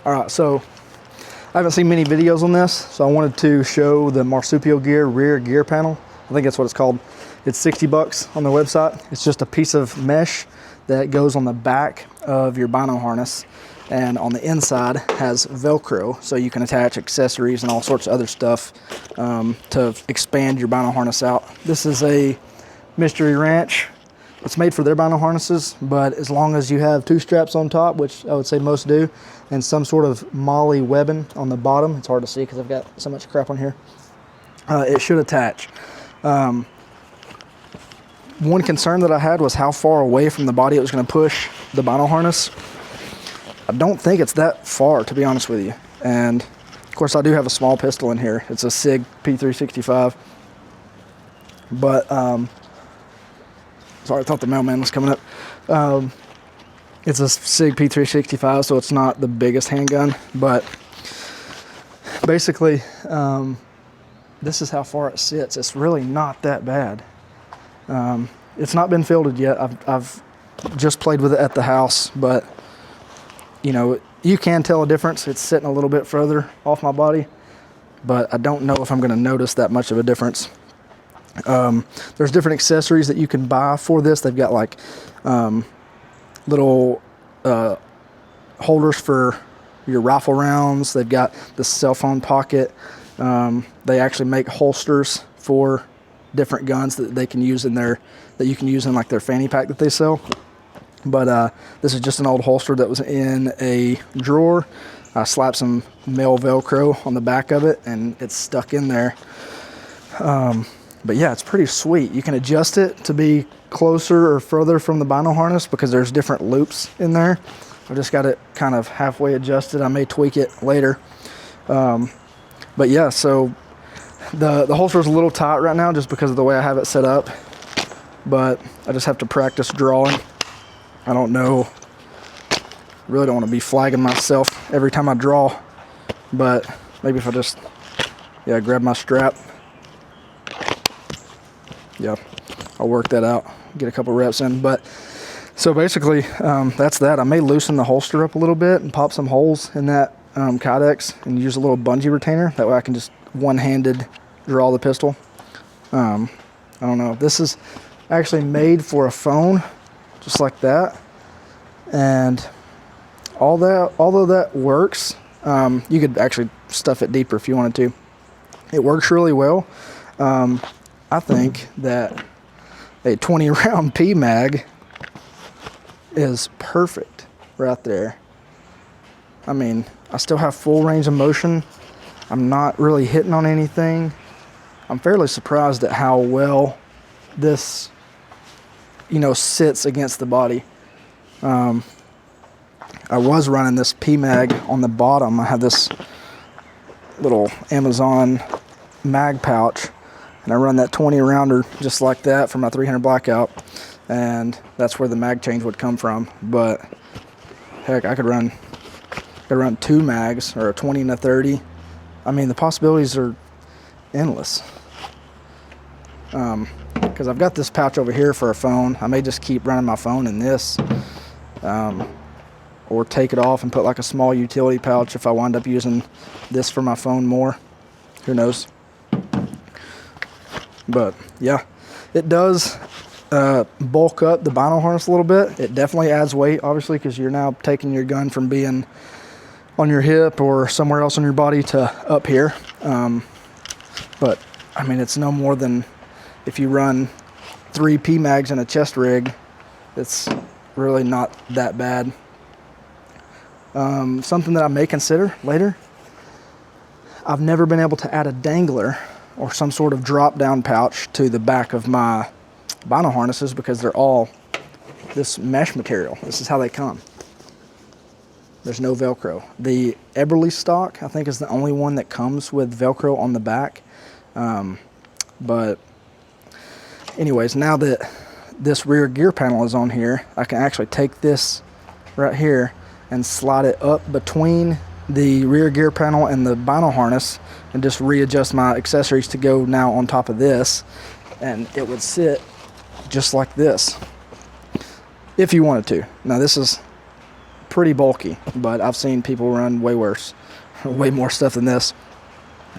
All right, so I haven't seen many videos on this, so I wanted to show the Marsupial gear rear gear panel. I think that's what it's called. It's 60 bucks on their website. It's just a piece of mesh that goes on the back of your bino harness, and on the inside has Velcro, so you can attach accessories and all sorts of other stuff to expand your bino harness out. This is a Mystery Ranch. It's made for their bino harnesses, but as long as you have 2 straps on top, which I would say most do, and some sort of molly webbing on the bottom, it's hard to see because I've got so much crap on here, it should attach. One concern that I had was how far away from the body it was going to push the bino harness. I don't think it's that far, to be honest with you. And of course I do have a small pistol in here. It's a SIG P365. But, sorry, I thought the mailman was coming up. It's a SIG P365, so it's not the biggest handgun, but basically, this is how far it sits. It's really not that bad. It's not been fielded yet. I've just played with it at the house, but you know, you can tell a difference. It's sitting a little bit further off my body, but I don't know if I'm going to notice that much of a difference. There's different accessories that you can buy for this. They've got like little holders for your rifle rounds. They've got the cell phone pocket. They actually make holsters for different guns that they can use in their, that you can use in like their fanny pack that they sell. But this is just an old holster that was in a drawer. I slapped some male Velcro on the back of it and it's stuck in there. But yeah, it's pretty sweet. You can adjust it to be closer or further from the bino harness because there's different loops in there. I just got it kind of halfway adjusted. I may tweak it later. But yeah, so the holster is a little tight right now just because of the way I have it set up. But I just have to practice drawing. I don't know. Really don't want to be flagging myself every time I draw. But maybe if I just, yeah, grab my strap. Yeah, I'll work that out, get a couple reps in. But so basically, that's that. I may loosen the holster up a little bit and pop some holes in that Kydex and use a little bungee retainer. That way I can just one-handed draw the pistol. I don't know. This is actually made for a phone, just like that. And all that, although that works, you could actually stuff it deeper if you wanted to. It works really well. I think that a 20 round P mag is perfect right there. I mean, I still have full range of motion. I'm not really hitting on anything. I'm fairly surprised at how well this, you know, sits against the body. I was running this P mag on the bottom. I have this little Amazon mag pouch, and I run that 20 rounder just like that for my 300 blackout, and that's where the mag change would come from. But heck, I could run 2 mags, or a 20 and a 30. I mean, the possibilities are endless. Because I've got this pouch over here for a phone. I may just keep running my phone in this, or take it off and put like a small utility pouch if I wind up using this for my phone more. Who knows? But yeah, it does bulk up the bino harness a little bit. It definitely adds weight, obviously, because you're now taking your gun from being on your hip or somewhere else on your body to up here. But I mean, it's no more than, if you run 3 P mags in a chest rig, it's really not that bad. Something that I may consider later, I've never been able to add a dangler or some sort of drop down pouch to the back of my bino harnesses because they're all this mesh material. This is how they come. There's no Velcro. The Eberly stock, I think, is the only one that comes with Velcro on the back. But anyways, now that this rear gear panel is on here, I can actually take this right here and slide it up between the rear gear panel and the bino harness and just readjust my accessories to go now on top of this, and it would sit just like this if you wanted to. Now this is pretty bulky, but I've seen people run way worse, way more stuff than this.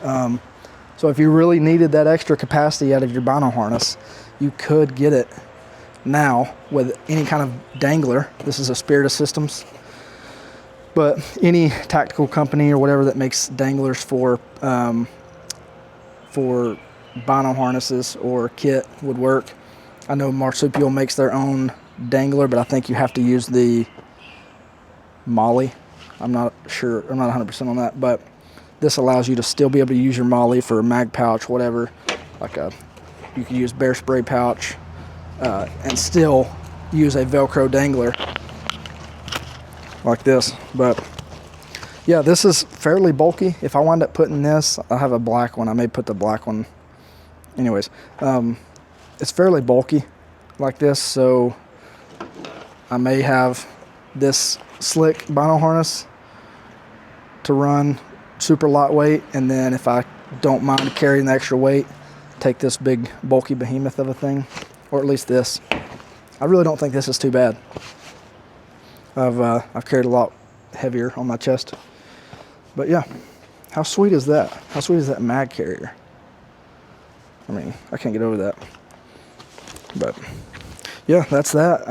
So if you really needed that extra capacity out of your bino harness, you could get it now with any kind of dangler. This is a Spiritus Systems, but any tactical company or whatever that makes danglers for bino harnesses or kit would work. I know Marsupial makes their own dangler, but I think you have to use the molly. I'm not sure, I'm not 100% on that, but this allows you to still be able to use your molly for a mag pouch, whatever. You can use bear spray pouch and still use a Velcro dangler like this. But yeah, this is fairly bulky. If I wind up putting this, I have a black one. I may put the black one. Anyways, it's fairly bulky like this, so I may have this slick bino harness to run super lightweight, and then if I don't mind carrying the extra weight, take this big bulky behemoth of a thing, or at least this. I really don't think this is too bad. I've carried a lot heavier on my chest, but yeah, how sweet is that? How sweet is that mag carrier? I mean, I can't get over that. But yeah, that's that.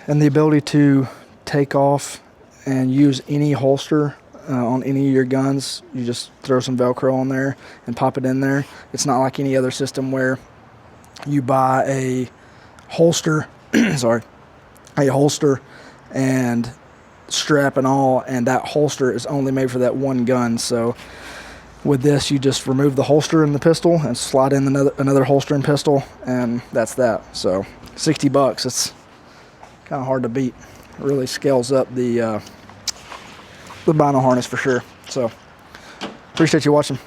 And the ability to take off and use any holster on any of your guns. You just throw some Velcro on there and pop it in there. It's not like any other system where you buy a holster, a holster and strap and all, and that holster is only made for that one gun. So with this, you just remove the holster and the pistol and slide in another holster and pistol, and that's that. So $60, it's kind of hard to beat. It really scales up the bino harness for sure. So appreciate you watching.